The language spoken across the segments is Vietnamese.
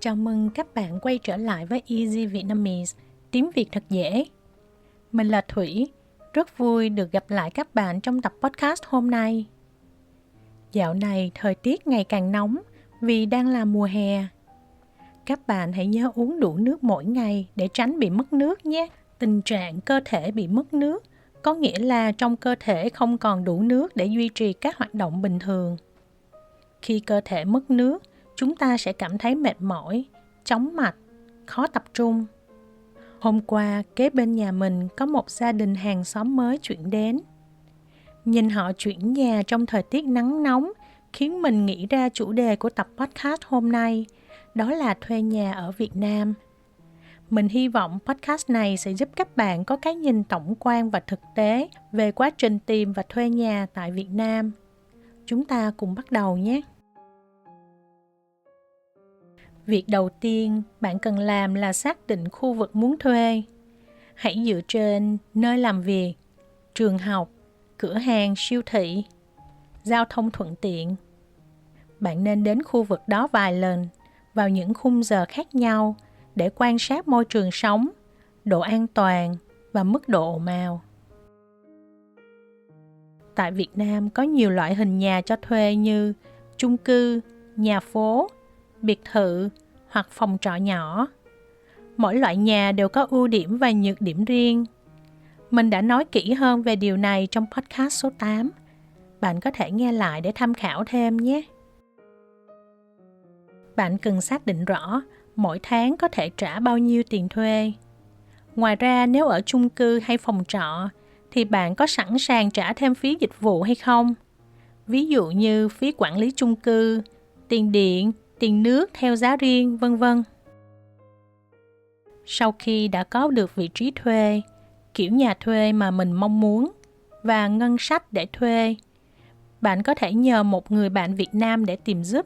Chào mừng các bạn quay trở lại với Easy Vietnamese, tiếng Việt thật dễ. Mình là Thủy, rất vui được gặp lại các bạn trong tập podcast hôm nay. Dạo này thời tiết ngày càng nóng vì đang là mùa hè. Các bạn hãy nhớ uống đủ nước mỗi ngày để tránh bị mất nước nhé. Tình trạng cơ thể bị mất nước có nghĩa là trong cơ thể không còn đủ nước để duy trì các hoạt động bình thường. Khi cơ thể mất nước, chúng ta sẽ cảm thấy mệt mỏi, chóng mặt, khó tập trung. Hôm qua, kế bên nhà mình có một gia đình hàng xóm mới chuyển đến. Nhìn họ chuyển nhà trong thời tiết nắng nóng khiến mình nghĩ ra chủ đề của tập podcast hôm nay, đó là thuê nhà ở Việt Nam. Mình hy vọng podcast này sẽ giúp các bạn có cái nhìn tổng quan và thực tế về quá trình tìm và thuê nhà tại Việt Nam. Chúng ta cùng bắt đầu nhé! Việc đầu tiên bạn cần làm là xác định khu vực muốn thuê. Hãy dựa trên nơi làm việc, trường học, cửa hàng, siêu thị, giao thông thuận tiện. Bạn nên đến khu vực đó vài lần vào những khung giờ khác nhau để quan sát môi trường sống, độ an toàn và mức độ ồn ào. Tại Việt Nam có nhiều loại hình nhà cho thuê như chung cư, nhà phố, biệt thự hoặc phòng trọ nhỏ. Mỗi loại nhà đều có ưu điểm và nhược điểm riêng. Mình đã nói kỹ hơn về điều này trong podcast số 8. Bạn có thể nghe lại để tham khảo thêm nhé. Bạn cần xác định rõ mỗi tháng có thể trả bao nhiêu tiền thuê. Ngoài ra, nếu ở chung cư hay phòng trọ, thì bạn có sẵn sàng trả thêm phí dịch vụ hay không? Ví dụ như phí quản lý chung cư, tiền điện, tiền nước theo giá riêng, vân vân. Sau khi đã có được vị trí thuê, kiểu nhà thuê mà mình mong muốn và ngân sách để thuê, bạn có thể nhờ một người bạn Việt Nam để tìm giúp.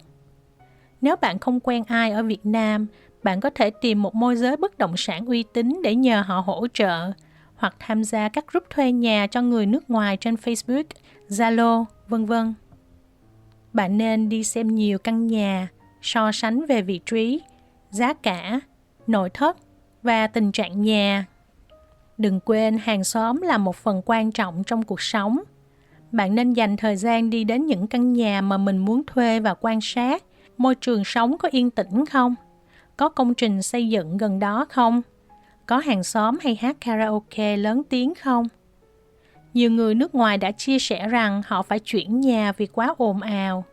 Nếu bạn không quen ai ở Việt Nam, bạn có thể tìm một môi giới bất động sản uy tín để nhờ họ hỗ trợ hoặc tham gia các group thuê nhà cho người nước ngoài trên Facebook, Zalo, vân vân. Bạn nên đi xem nhiều căn nhà, so sánh về vị trí, giá cả, nội thất và tình trạng nhà. Đừng quên hàng xóm là một phần quan trọng trong cuộc sống. Bạn nên dành thời gian đi đến những căn nhà mà mình muốn thuê và quan sát môi trường sống có yên tĩnh không? Có công trình xây dựng gần đó không? Có hàng xóm hay hát karaoke lớn tiếng không? Nhiều người nước ngoài đã chia sẻ rằng họ phải chuyển nhà vì quá ồn ào.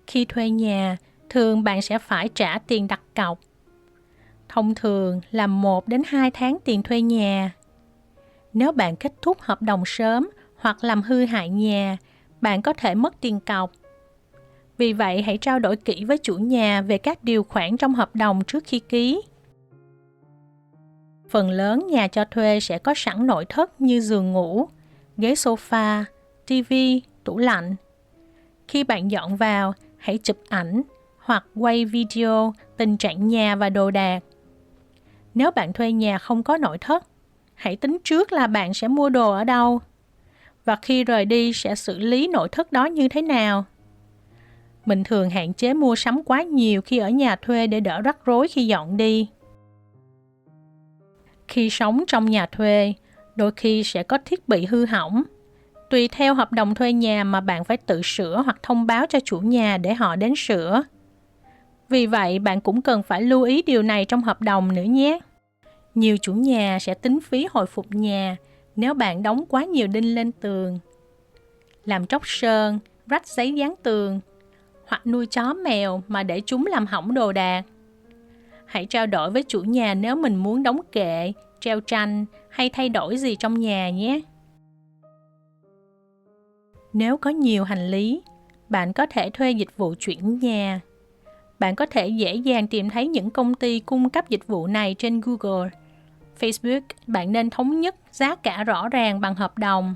Khi thuê nhà, thường bạn sẽ phải trả tiền đặt cọc. Thông thường là 1 đến 2 tháng tiền thuê nhà. Nếu bạn kết thúc hợp đồng sớm hoặc làm hư hại nhà, bạn có thể mất tiền cọc. Vì vậy, hãy trao đổi kỹ với chủ nhà về các điều khoản trong hợp đồng trước khi ký. Phần lớn nhà cho thuê sẽ có sẵn nội thất như giường ngủ, ghế sofa, tivi, tủ lạnh. Khi bạn dọn vào, hãy chụp ảnh hoặc quay video tình trạng nhà và đồ đạc. Nếu bạn thuê nhà không có nội thất, hãy tính trước là bạn sẽ mua đồ ở đâu và khi rời đi sẽ xử lý nội thất đó như thế nào. Mình thường hạn chế mua sắm quá nhiều khi ở nhà thuê để đỡ rắc rối khi dọn đi. Khi sống trong nhà thuê, đôi khi sẽ có thiết bị hư hỏng. Tùy theo hợp đồng thuê nhà mà bạn phải tự sửa hoặc thông báo cho chủ nhà để họ đến sửa. Vì vậy, bạn cũng cần phải lưu ý điều này trong hợp đồng nữa nhé. Nhiều chủ nhà sẽ tính phí hồi phục nhà nếu bạn đóng quá nhiều đinh lên tường, làm tróc sơn, rách giấy dán tường, hoặc nuôi chó mèo mà để chúng làm hỏng đồ đạc. Hãy trao đổi với chủ nhà nếu mình muốn đóng kệ, treo tranh hay thay đổi gì trong nhà nhé. Nếu có nhiều hành lý, bạn có thể thuê dịch vụ chuyển nhà. Bạn có thể dễ dàng tìm thấy những công ty cung cấp dịch vụ này trên Google, Facebook. Bạn nên thống nhất giá cả rõ ràng bằng hợp đồng.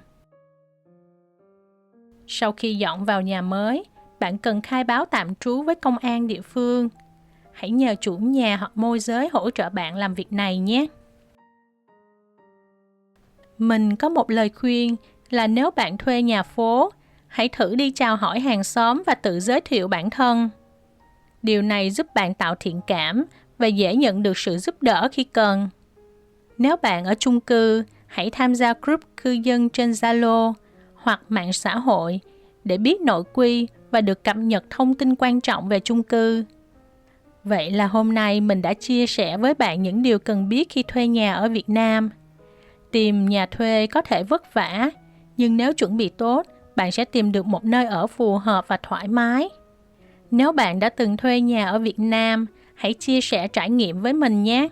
Sau khi dọn vào nhà mới, bạn cần khai báo tạm trú với công an địa phương. Hãy nhờ chủ nhà hoặc môi giới hỗ trợ bạn làm việc này nhé. Mình có một lời khuyên là nếu bạn thuê nhà phố, hãy thử đi chào hỏi hàng xóm và tự giới thiệu bản thân. Điều này giúp bạn tạo thiện cảm và dễ nhận được sự giúp đỡ khi cần. Nếu bạn ở chung cư, hãy tham gia group cư dân trên Zalo hoặc mạng xã hội để biết nội quy và được cập nhật thông tin quan trọng về chung cư. Vậy là hôm nay mình đã chia sẻ với bạn những điều cần biết khi thuê nhà ở Việt Nam. Tìm nhà thuê có thể vất vả, nhưng nếu chuẩn bị tốt, bạn sẽ tìm được một nơi ở phù hợp và thoải mái. Nếu bạn đã từng thuê nhà ở Việt Nam, hãy chia sẻ trải nghiệm với mình nhé.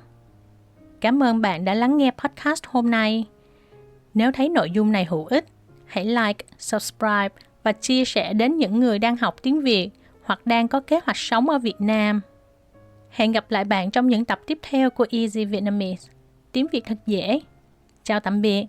Cảm ơn bạn đã lắng nghe podcast hôm nay. Nếu thấy nội dung này hữu ích, hãy like, subscribe và chia sẻ đến những người đang học tiếng Việt hoặc đang có kế hoạch sống ở Việt Nam. Hẹn gặp lại bạn trong những tập tiếp theo của Easy Vietnamese. Tiếng Việt thật dễ. Chào tạm biệt.